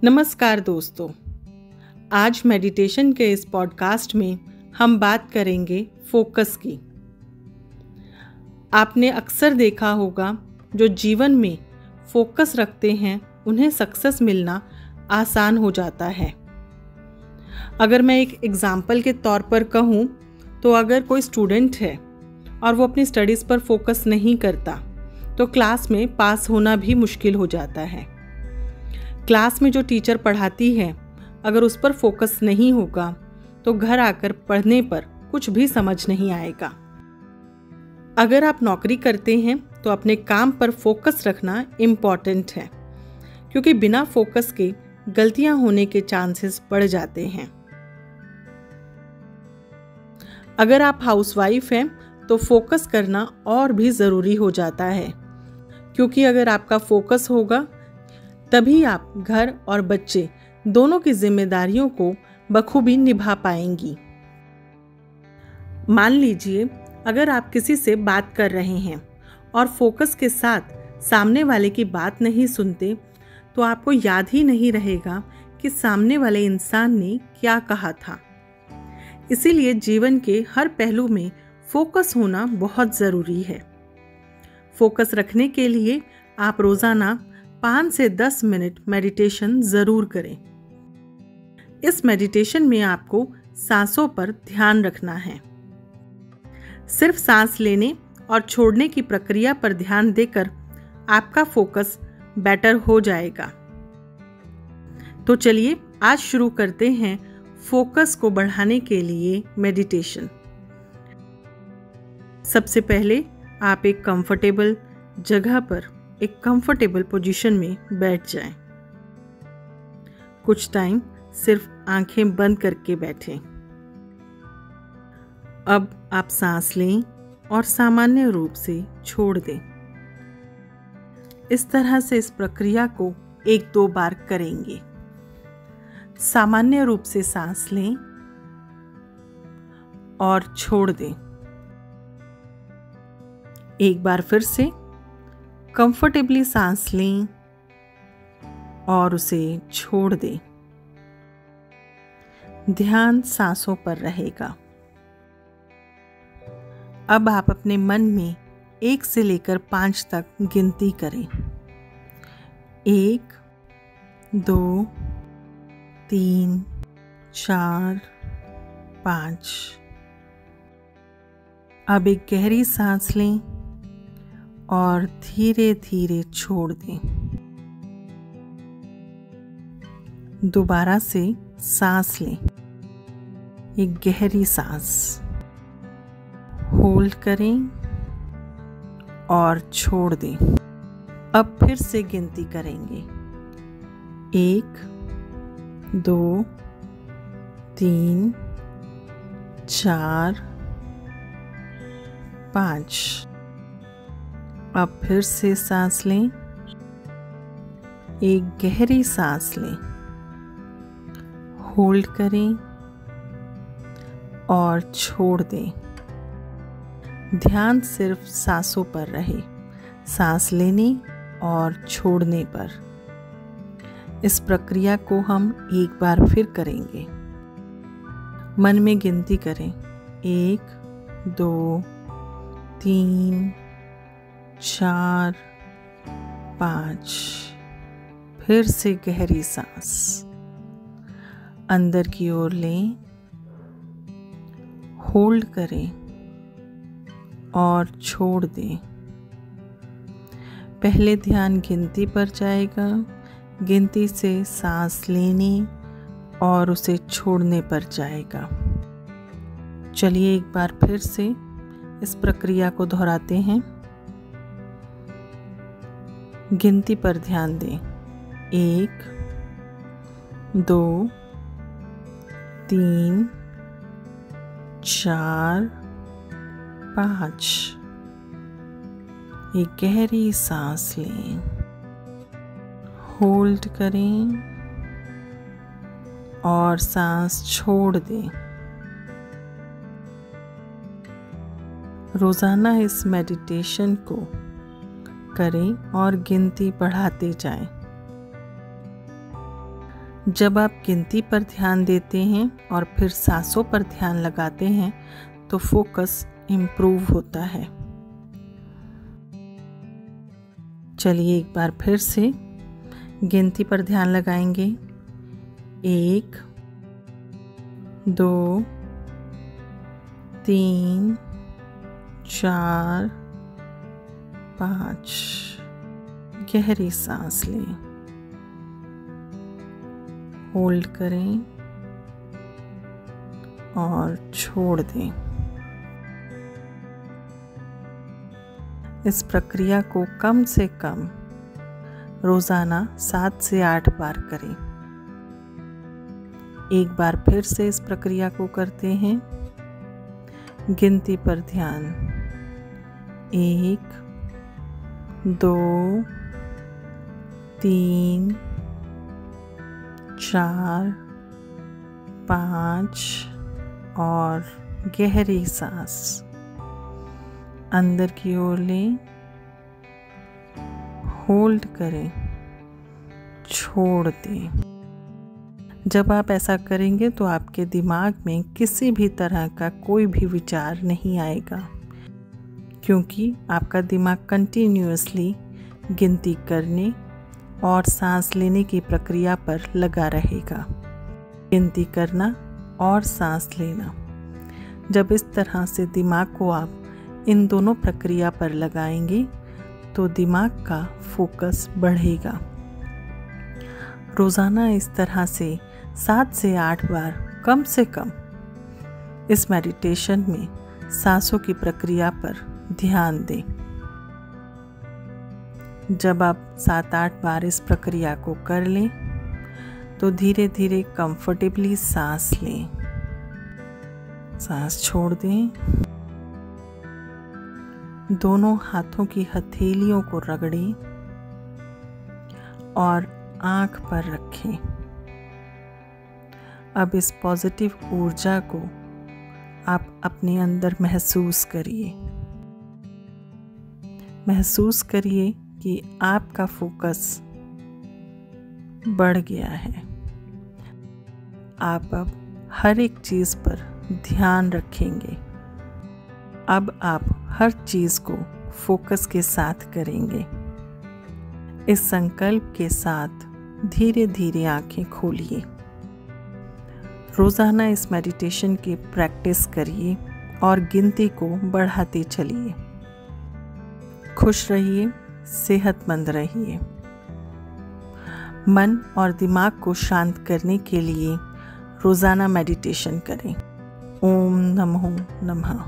नमस्कार दोस्तों, आज मेडिटेशन के इस पॉडकास्ट में हम बात करेंगे फोकस की। आपने अक्सर देखा होगा जो जीवन में फोकस रखते हैं उन्हें सक्सेस मिलना आसान हो जाता है। अगर मैं एक एग्जाम्पल के तौर पर कहूँ तो अगर कोई स्टूडेंट है और वो अपनी स्टडीज़ पर फोकस नहीं करता तो क्लास में पास होना भी मुश्किल हो जाता है। क्लास में जो टीचर पढ़ाती है अगर उस पर फोकस नहीं होगा तो घर आकर पढ़ने पर कुछ भी समझ नहीं आएगा। अगर आप नौकरी करते हैं तो अपने काम पर फोकस रखना इम्पॉर्टेंट है, क्योंकि बिना फोकस के गलतियां होने के चांसेस बढ़ जाते हैं। अगर आप हाउसवाइफ हैं तो फोकस करना और भी ज़रूरी हो जाता है, क्योंकि अगर आपका फोकस होगा तभी आप घर और बच्चे दोनों की जिम्मेदारियों को बखूबी निभा पाएंगी। मान लीजिए अगर आप किसी से बात कर रहे हैं और फोकस के साथ सामने वाले की बात नहीं सुनते तो आपको याद ही नहीं रहेगा कि सामने वाले इंसान ने क्या कहा था। इसीलिए जीवन के हर पहलू में फोकस होना बहुत ज़रूरी है। फोकस रखने के लिए आप रोज़ाना 5 से 10 मिनट मेडिटेशन ज़रूर करें। इस मेडिटेशन में आपको सांसों पर ध्यान रखना है। सिर्फ सांस लेने और छोड़ने की प्रक्रिया पर ध्यान देकर आपका फोकस बेटर हो जाएगा। तो चलिए आज शुरू करते हैं फोकस को बढ़ाने के लिए मेडिटेशन। सबसे पहले आप एक कंफर्टेबल जगह पर एक कंफर्टेबल पोजीशन में बैठ जाएं। कुछ टाइम सिर्फ आंखें बंद करके बैठें। अब आप सांस लें और सामान्य रूप से छोड़ दें। इस तरह से इस प्रक्रिया को 1-2 बार करेंगे। सामान्य रूप से सांस लें और छोड़ दें। एक बार फिर से कंफर्टेबली सांस लें और उसे छोड़ दें। ध्यान सांसों पर रहेगा। अब आप अपने मन में 1 से लेकर 5 तक गिनती करें। 1, 2, 3, 4, 5। अब एक गहरी सांस लें और धीरे धीरे छोड़ दें। दोबारा से सांस लें। एक गहरी सांस होल्ड करें और छोड़ दें। अब फिर से गिनती करेंगे। 1, 2, 3, 4, 5। अब फिर से सांस लें। एक गहरी सांस लें, होल्ड करें और छोड़ दें। ध्यान सिर्फ सांसों पर रहे, सांस लेने और छोड़ने पर। इस प्रक्रिया को हम एक बार फिर करेंगे। मन में गिनती करें। 1, 2, 3, 4, 5। फिर से गहरी सांस अंदर की ओर लें, होल्ड करें और छोड़ दें। पहले ध्यान गिनती पर जाएगा, गिनती से सांस लेने और उसे छोड़ने पर जाएगा। चलिए एक बार फिर से इस प्रक्रिया को दोहराते हैं। गिनती पर ध्यान दें। 1, 2, 3, 4, 5। एक गहरी सांस लें, होल्ड करें और सांस छोड़ दें। रोज़ाना इस मेडिटेशन को करें और गिनती बढ़ाते जाएं। जब आप गिनती पर ध्यान देते हैं और फिर सांसों पर ध्यान लगाते हैं तो फोकस इम्प्रूव होता है। चलिए एक बार फिर से गिनती पर ध्यान लगाएंगे। 1 2 3 4 5। गहरी सांस लें, होल्ड करें और छोड़ दें। इस प्रक्रिया को कम से कम रोज़ाना 7 से 8 बार करें। एक बार फिर से इस प्रक्रिया को करते हैं। गिनती पर ध्यान। 1 2 3 4 5 और गहरी सांस अंदर की ओर लें, होल्ड करें, छोड़ दें। जब आप ऐसा करेंगे तो आपके दिमाग में किसी भी तरह का कोई भी विचार नहीं आएगा, क्योंकि आपका दिमाग कंटिन्यूअसली गिनती करने और सांस लेने की प्रक्रिया पर लगा रहेगा। गिनती करना और सांस लेना। जब इस तरह से दिमाग को आप इन दोनों प्रक्रिया पर लगाएंगे तो दिमाग का फोकस बढ़ेगा। रोज़ाना इस तरह से 7 से 8 बार कम से कम इस मेडिटेशन में सांसों की प्रक्रिया पर ध्यान दें। जब आप 7-8 बार इस प्रक्रिया को कर लें तो धीरे धीरे कंफर्टेबली सांस लें, सांस छोड़ दें। दोनों हाथों की हथेलियों को रगड़ें और आंख पर रखें। अब इस पॉजिटिव ऊर्जा को आप अपने अंदर महसूस करिए। महसूस करिए कि आपका फोकस बढ़ गया है। आप अब हर एक चीज़ पर ध्यान रखेंगे। अब आप हर चीज़ को फोकस के साथ करेंगे। इस संकल्प के साथ धीरे धीरे आंखें खोलिए। रोज़ाना इस मेडिटेशन की प्रैक्टिस करिए और गिनती को बढ़ाते चलिए। खुश रहिए, सेहतमंद रहिए। मन और दिमाग को शांत करने के लिए रोज़ाना मेडिटेशन करें। ओम नमो नमः।